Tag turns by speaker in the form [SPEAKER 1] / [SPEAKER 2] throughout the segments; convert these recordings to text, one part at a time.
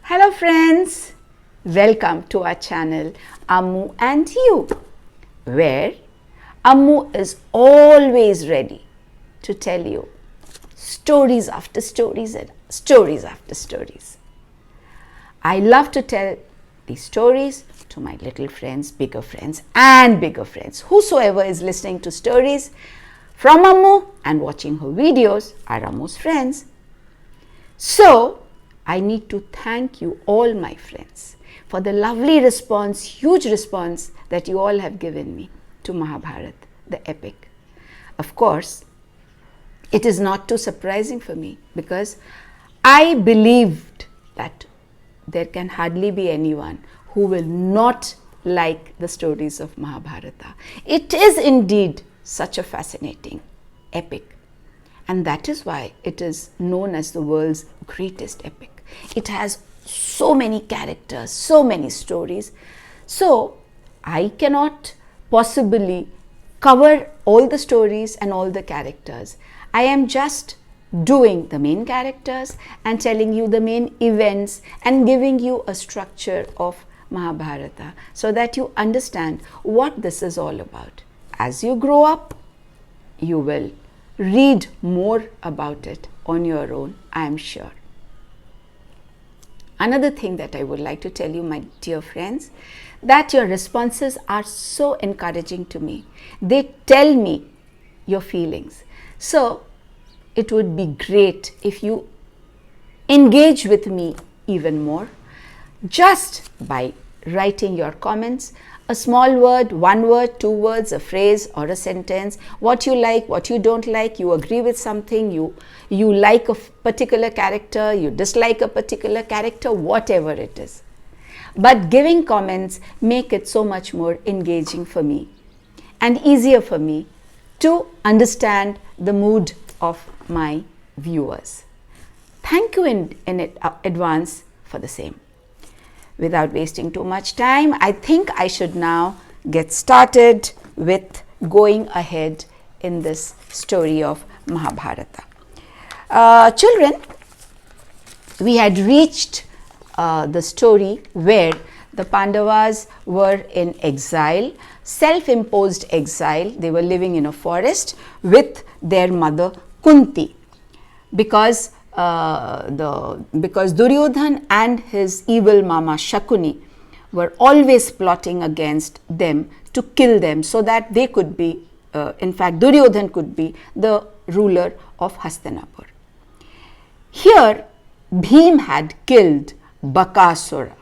[SPEAKER 1] Hello friends, welcome to our channel Ammu and You, where Ammu is always ready to tell you stories after stories and stories after stories. I love to tell these stories to my little friends, bigger friends and bigger friends. Whosoever is listening to stories from Ammu and watching her videos are Ammu's friends. So, I need to thank you all my friends for the lovely response, huge response that you all have given me to Mahabharata, the epic. Of course, it is not too surprising for me because I believed that there can hardly be anyone who will not like the stories of Mahabharata. It is indeed such a fascinating epic, and that is why it is known as the world's greatest epic. It has so many characters, so many stories. So I cannot possibly cover all the stories and all the characters. I am just doing the main characters and telling you the main events and giving you a structure of Mahabharata so that you understand what this is all about. As you grow up, you will read more about it on your own, I am sure. Another thing that I would like to tell you, my dear friends, that your responses are so encouraging to me. They tell me your feelings. So, it would be great if you engage with me even more just by writing your comments. A small word, one word, two words, a phrase or a sentence, what you like, what you don't like, you agree with something, you like a particular character, you dislike a particular character, whatever it is. But giving comments make it so much more engaging for me and easier for me to understand the mood of my viewers. Thank you in advance for the same. Without wasting too much time, I think I should now get started with going ahead in this story of Mahabharata. Children, we had reached the story where the Pandavas were in exile, self-imposed exile. They were living in a forest with their mother Kunti because Duryodhan and his evil mama Shakuni were always plotting against them to kill them so that they could be, in fact Duryodhan could be the ruler of Hastinapur. Here Bhim had killed Bakasura,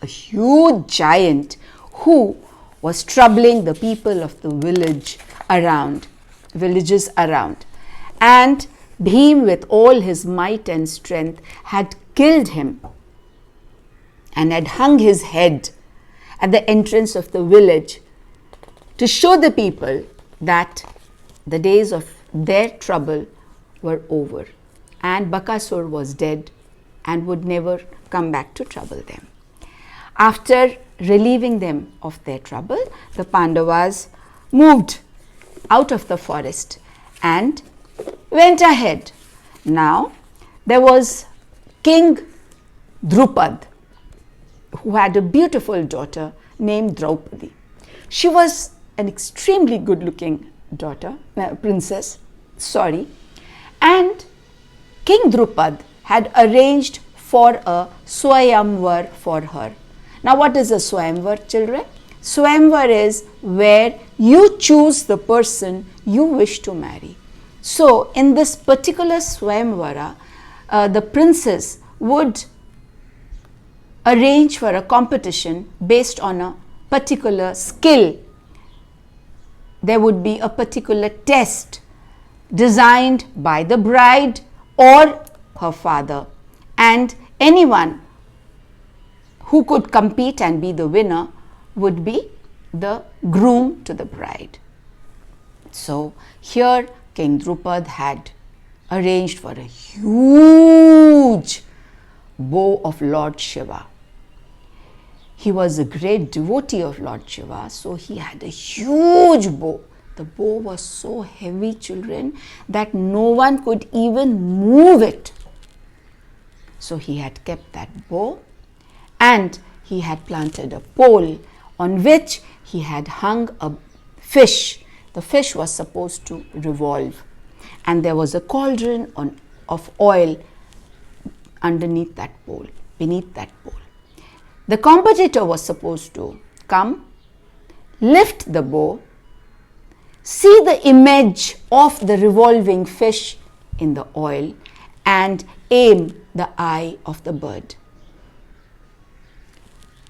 [SPEAKER 1] a huge giant who was troubling the people of the villages around, and Bhim with all his might and strength had killed him and had hung his head at the entrance of the village to show the people that the days of their trouble were over and Bakasur was dead and would never come back to trouble them. After relieving them of their trouble, the Pandavas moved out of the forest and went ahead. Now, there was King Draupadi, who had a beautiful daughter named Draupadi. She was an extremely good-looking princess, and King Draupadi had arranged for a Swayamvar for her. Now, what is a Swayamvar, children? Swayamvar is where you choose the person you wish to marry. So, in this particular Swayamvara, the princess would arrange for a competition based on a particular skill. There would be a particular test designed by the bride or her father, and anyone who could compete and be the winner would be the groom to the bride. So, here King Draupadi had arranged for a huge bow of Lord Shiva. He was a great devotee of Lord Shiva, so he had a huge bow. The bow was so heavy, children, that no one could even move it. So he had kept that bow and he had planted a pole on which he had hung a fish. The fish was supposed to revolve, and there was a cauldron of oil underneath that pole, beneath that pole. The competitor was supposed to come, lift the bow, see the image of the revolving fish in the oil, and aim the eye of the bird.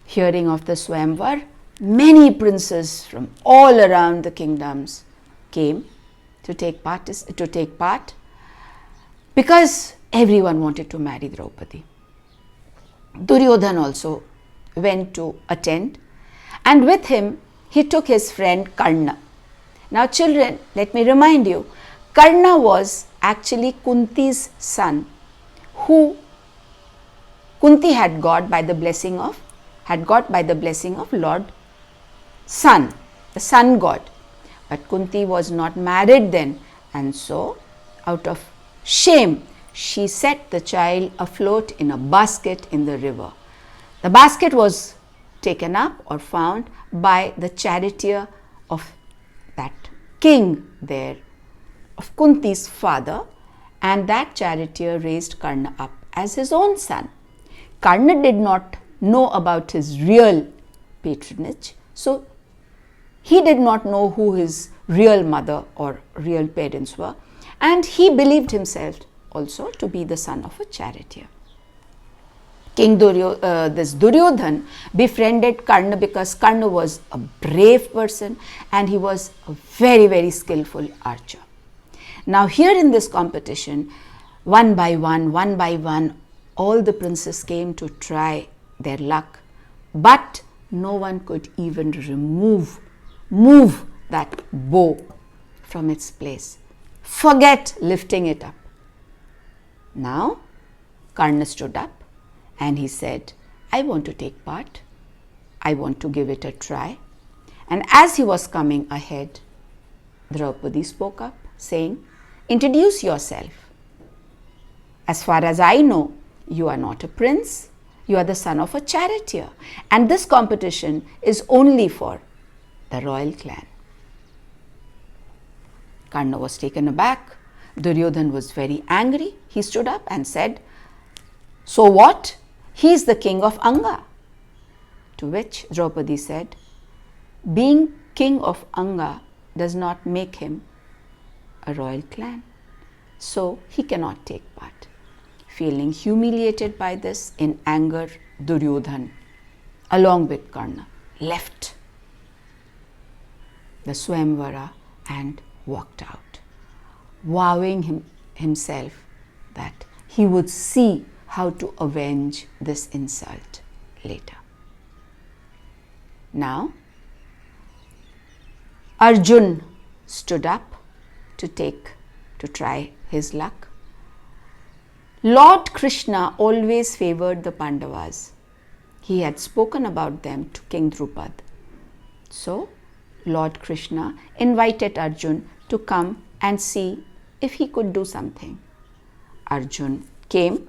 [SPEAKER 1] Hearing of the Swayamvar, many princes from all around the kingdoms came to take part because everyone wanted to marry Draupadi. Duryodhan also went to attend, and with him he took his friend Karna. Now children, let me remind you, Karna was actually Kunti's son, who Kunti had got by the blessing of Lord Sun, the sun god. But Kunti was not married then, and so out of shame she set the child afloat in a basket in the river. The basket was taken up or found by the charioteer of that king there, of Kunti's father, and that charioteer raised Karna up as his own son. Karna did not know about his real patronage, so he did not know who his real mother or real parents were, and he believed himself also to be the son of a charioteer. This Duryodhan befriended Karna because Karna was a brave person and he was a very, very skillful archer. Now here in this competition, one by one, all the princes came to try their luck, but no one could even move that bow from its place. Forget lifting it up. Now Karna stood up and he said, I want to take part. I want to give it a try. And as he was coming ahead, Draupadi spoke up saying, introduce yourself. As far as I know, you are not a prince. You are the son of a charioteer. And this competition is only for the royal clan. Karna was taken aback. Duryodhan was very angry. He stood up and said, so what? He is the king of Anga. To which Draupadi said, being king of Anga does not make him a royal clan, so he cannot take part. Feeling humiliated by this, in anger, Duryodhan, along with Karna, left the Swayamvara and walked out, vowing himself that he would see how to avenge this insult later. Now, Arjun stood up to try his luck. Lord Krishna always favored the Pandavas. He had spoken about them to King Draupadi. So, Lord Krishna invited Arjun to come and see if he could do something. Arjun came,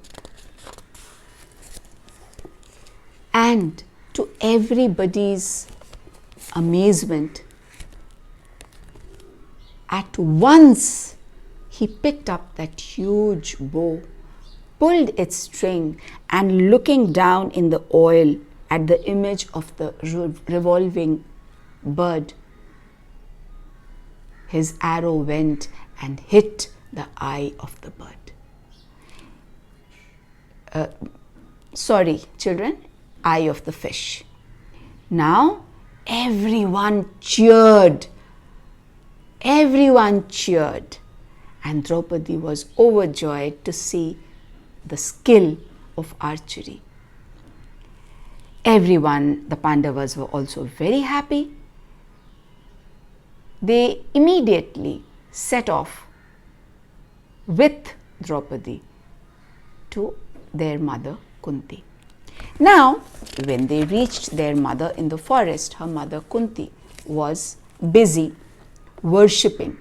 [SPEAKER 1] and to everybody's amazement, at once he picked up that huge bow, pulled its string, and looking down in the oil at the image of the revolving bird, his arrow went and hit the eye of the bird. Sorry, children, eye of the fish. Now everyone cheered. Everyone cheered, and Draupadi was overjoyed to see the skill of archery. Everyone, the Pandavas, were also very happy. They immediately set off with Draupadi to their mother Kunti. Now, when they reached their mother in the forest, her mother Kunti was busy worshipping.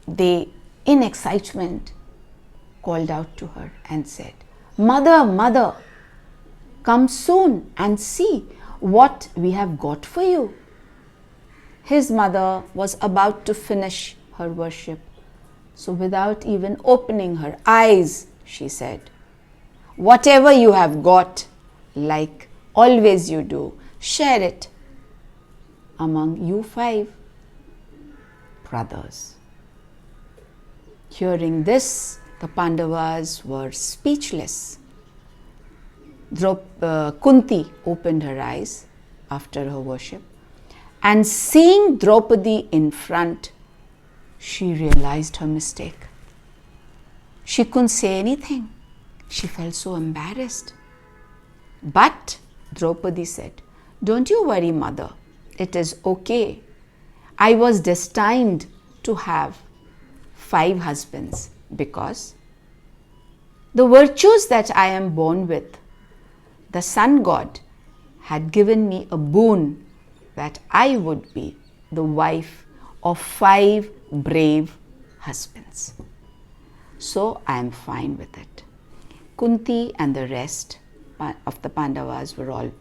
[SPEAKER 1] They, in excitement, called out to her and said, Mother, Mother, come soon and see what we have got for you. His mother was about to finish her worship. So without even opening her eyes, she said, whatever you have got, like always you do, share it among you 5 brothers. Hearing this, the Pandavas were speechless. Kunti opened her eyes after her worship, and seeing Draupadi in front, she realized her mistake. She couldn't say anything. She felt so embarrassed. But Draupadi said, don't you worry, mother. It is okay. I was destined to have 5 husbands because the virtues that I am born with, the sun god had given me a boon that I would be the wife of 5 brave husbands. So I am fine with it. Kunti and the rest of the Pandavas were all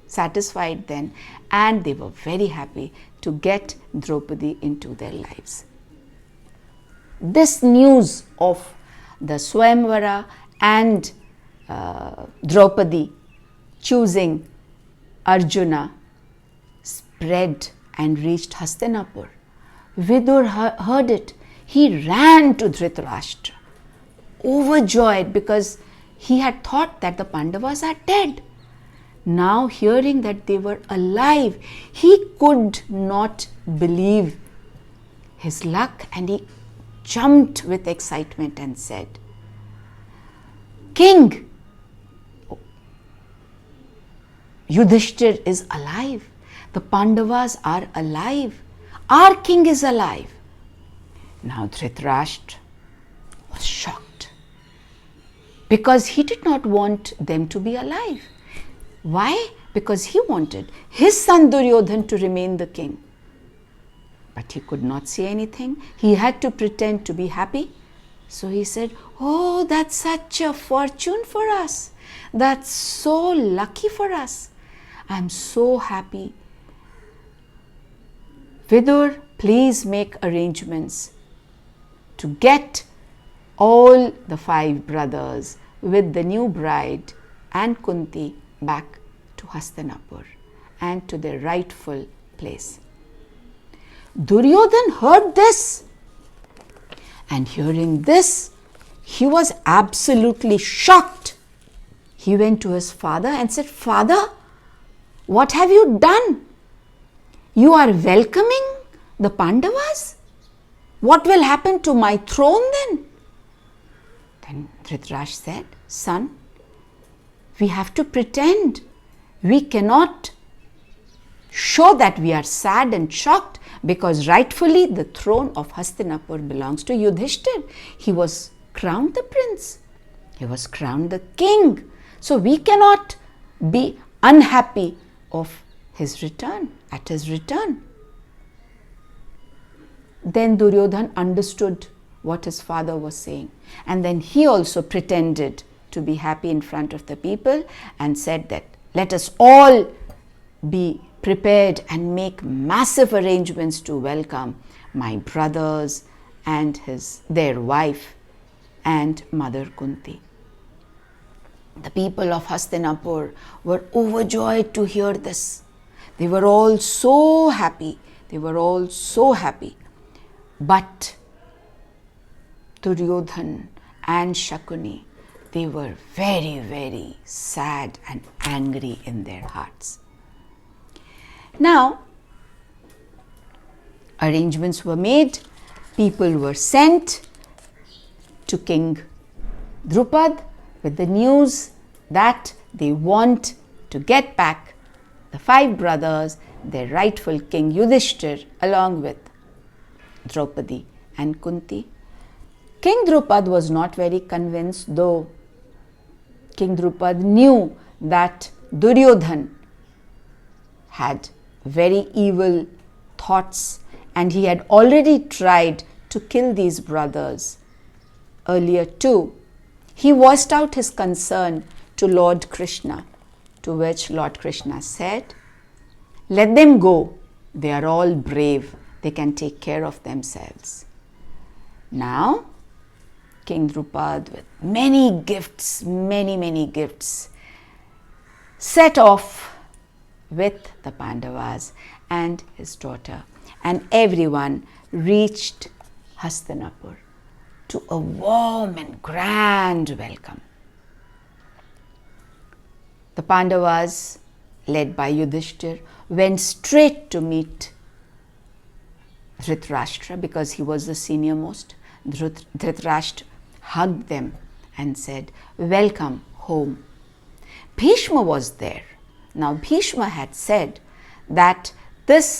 [SPEAKER 1] satisfied then, and they were very happy to get Draupadi into their lives. This news of the Swayamvara and Draupadi choosing Arjuna spread and reached Hastinapur. Vidur heard it. He ran to Dhritarashtra, overjoyed because he had thought that the Pandavas are dead. Now hearing that they were alive, he could not believe his luck, and he jumped with excitement and said, King, Yudhishthir is alive. The Pandavas are alive. Our king is alive. Now Dhritarashtra was shocked because he did not want them to be alive. Why? Because he wanted his son Duryodhan to remain the king. But he could not say anything. He had to pretend to be happy. So he said, oh, that's such a fortune for us. That's so lucky for us. I'm so happy. Vidur, please make arrangements to get all the 5 brothers with the new bride and Kunti back to Hastinapur and to their rightful place. Duryodhan heard this, and hearing this, he was absolutely shocked. He went to his father and said, Father, what have you done? You are welcoming the Pandavas? What will happen to my throne then? Then Dhritarashtra said, Son, we have to pretend. We cannot show that we are sad and shocked, because rightfully the throne of Hastinapur belongs to Yudhishthir. He was crowned the prince. He was crowned the king. So we cannot be unhappy of his return, at his return. Then Duryodhan understood what his father was saying, and then he also pretended to be happy in front of the people and said that let us all be prepared and make massive arrangements to welcome my brothers and their wife and Mother Kunti. The people of Hastinapur were overjoyed to hear this. They were all so happy. They were all so happy. But Duryodhan and Shakuni, they were very, very sad and angry in their hearts. Now, arrangements were made. People were sent to King Drupad with the news that they want to get back the 5 brothers, their rightful king Yudhishthir, along with Draupadi and Kunti. King Drupad was not very convinced, though King Drupad knew that Duryodhan had very evil thoughts and he had already tried to kill these brothers earlier too. He voiced out his concern to Lord Krishna, to which Lord Krishna said, "Let them go. They are all brave. They can take care of themselves." Now, King Drupad, with many gifts, many gifts, set off with the Pandavas and his daughter, and everyone reached Hastinapur to a warm and grand welcome. The Pandavas, led by Yudhishthir, went straight to meet Dhritarashtra because he was the senior most. Dhritarashtra hugged them and said, "Welcome home." Bhishma was there. Now Bhishma had said that this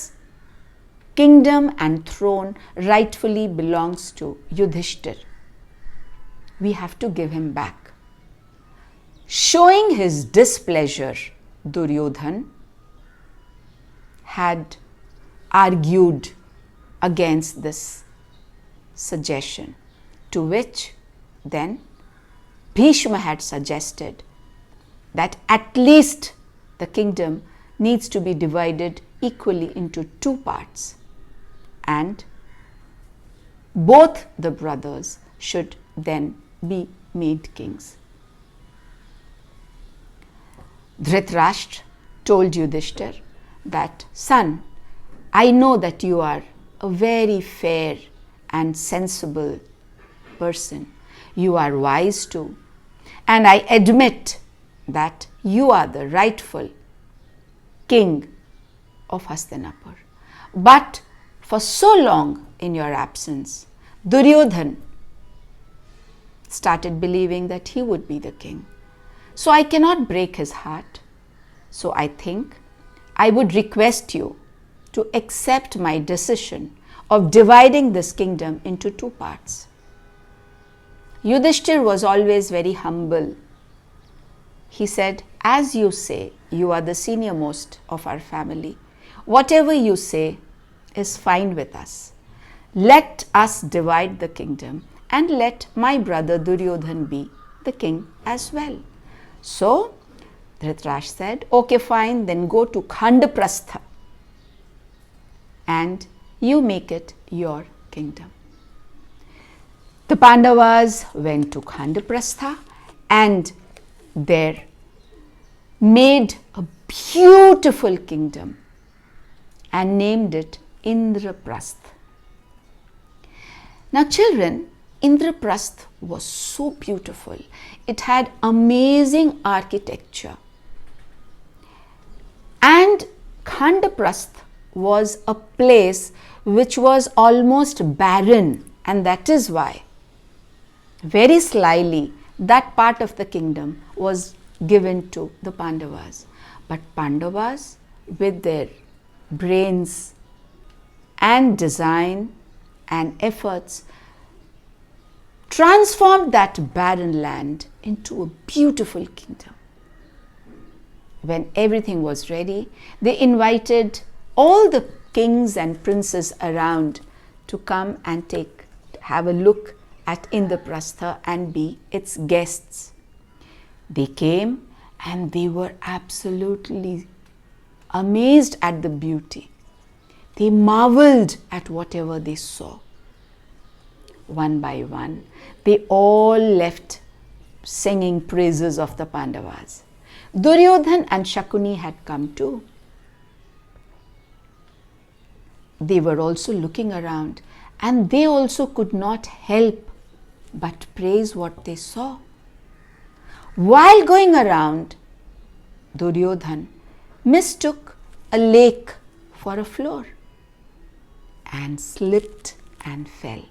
[SPEAKER 1] kingdom and throne rightfully belongs to Yudhishthir. We have to give him back. Showing his displeasure, Duryodhan had argued against this suggestion, to which then Bhishma had suggested that at least the kingdom needs to be divided equally into two parts, and both the brothers should then be made kings. Dhritarashtra told Yudhishthir that, "Son, I know that you are a very fair and sensible person. You are wise too, and I admit that you are the rightful king of Hastinapur. But for so long in your absence, Duryodhan started believing that he would be the king. So I cannot break his heart. So I think I would request you to accept my decision of dividing this kingdom into two parts." Yudhishthir was always very humble. He said, "As you say, you are the senior most of our family. Whatever you say is fine with us. Let us divide the kingdom and let my brother Duryodhan be the king as well." So Dhritarashtra said, "Okay, fine, then go to Khandaprastha and you make it your kingdom." The Pandavas went to Khandaprastha and there made a beautiful kingdom and named it Indraprastha. Now children, Indraprastha was so beautiful. It had amazing architecture. And Khandaprastha was a place which was almost barren, and that is why very slyly that part of the kingdom was given to the Pandavas. But Pandavas, with their brains and design and efforts, transformed that barren land into a beautiful kingdom. When everything was ready, they invited all the kings and princes around to come and have a look at Indraprastha and be its guests. They came and they were absolutely amazed at the beauty. They marveled at whatever they saw. One by one, they all left singing praises of the Pandavas. Duryodhan and Shakuni had come too. They were also looking around, and they also could not help but praise what they saw. While going around, Duryodhan mistook a lake for a floor and slipped and fell.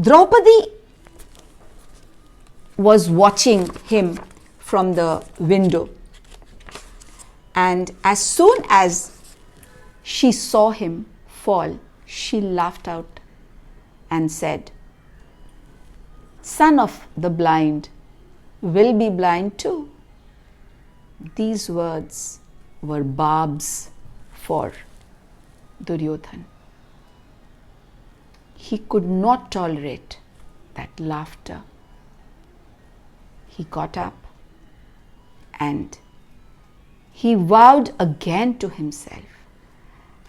[SPEAKER 1] Draupadi was watching him from the window, and as soon as she saw him fall, she laughed out and said, "Son of the blind will be blind too." These words were barbs for Duryodhan. He could not tolerate that laughter. He got up And he vowed again to himself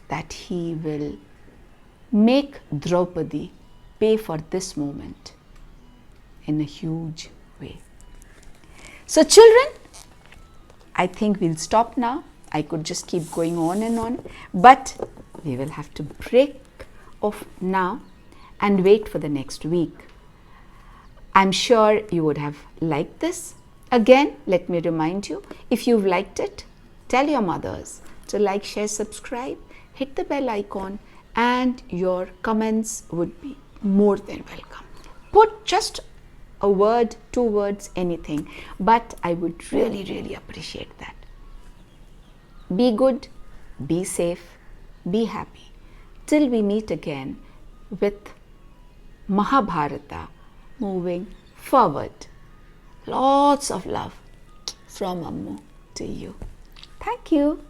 [SPEAKER 1] that he will make Draupadi pay for this moment in a huge way. So children, I think we'll stop now. I could just keep going on and on, but we will have to break off now and wait for the next week. I'm sure you would have liked this. Again, let me remind you, if you've liked it, tell your mothers to like, share, subscribe, hit the bell icon, and your comments would be more than welcome. Put just a word, 2 words, anything, but I would really, really appreciate that. Be good, be safe, be happy. Till we meet again with Mahabharata moving forward. Lots of love from Ammu to you. Thank you.